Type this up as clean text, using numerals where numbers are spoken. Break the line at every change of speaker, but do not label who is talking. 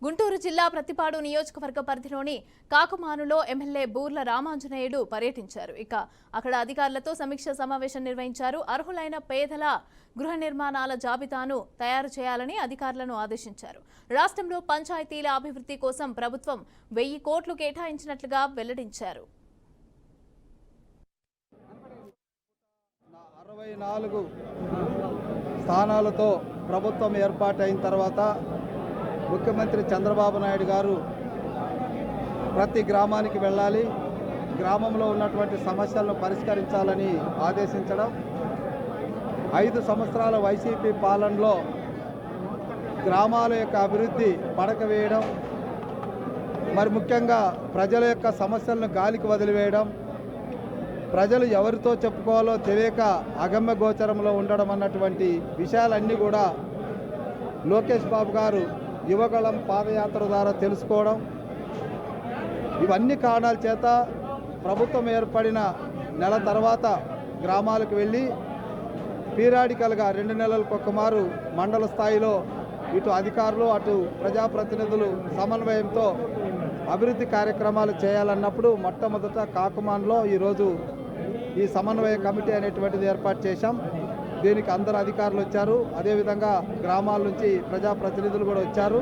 గుంటూరు జిల్లా ప్రతిపాడు నియోజకవర్గ పరిధిలోని కాకుమానులో ఎమ్మెల్యే బూర్ల రామాంజనేయుడు పర్యటించారు. అక్కడ అధికారులతో సమీక్ష సమావేశం నిర్వహించారు. అర్హులైన పేదల గృహ నిర్మాణాల జాబితాను తయారు చేయాలని అధికారులను ఆదేశించారు. రాష్ట్రంలో పంచాయతీల అభివృద్ధి కోసం ప్రభుత్వం 1000 కోట్లు కేటాయించినట్లుగా వెల్లడించారు.
64 స్థానాలతో ప్రభుత్వం ఏర్పాటైన తర్వాత ముఖ్యమంత్రి చంద్రబాబు నాయుడు గారు ప్రతి గ్రామానికి వెళ్ళాలి, గ్రామంలో ఉన్నటువంటి సమస్యలను పరిష్కరించాలని ఆదేశించడం, 5 సంవత్సరాల వైసీపీ పాలనలో గ్రామాల యొక్క అభివృద్ధి పడక వేయడం, మరి ముఖ్యంగా ప్రజల యొక్క సమస్యలను గాలికి వదిలివేయడం, ప్రజలు ఎవరితో చెప్పుకోవాలో తెలియక అగమ్య గోచరంలో ఉండడం అన్నటువంటి విషయాలన్నీ కూడా లోకేష్ బాబు గారు యువగళం పాదయాత్ర ద్వారా తెలుసుకోవడం, ఇవన్నీ కారణాల చేత ప్రభుత్వం ఏర్పడిన నెల తర్వాత గ్రామాలకు వెళ్ళి పీరియాడికల్గా 2 నెలలకు ఒక్కమారు మండల స్థాయిలో ఇటు అధికారులు అటు ప్రజాప్రతినిధులు సమన్వయంతో అభివృద్ధి కార్యక్రమాలు చేయాలన్నప్పుడు మొట్టమొదట కాకుమాన్లో ఈరోజు ఈ సమన్వయ కమిటీ అనేటువంటిది ఏర్పాటు చేశాం. దీనికి అందరు అధికారులు వచ్చారు, అదేవిధంగా గ్రామాల నుంచి ప్రజాప్రతినిధులు కూడా వచ్చారు.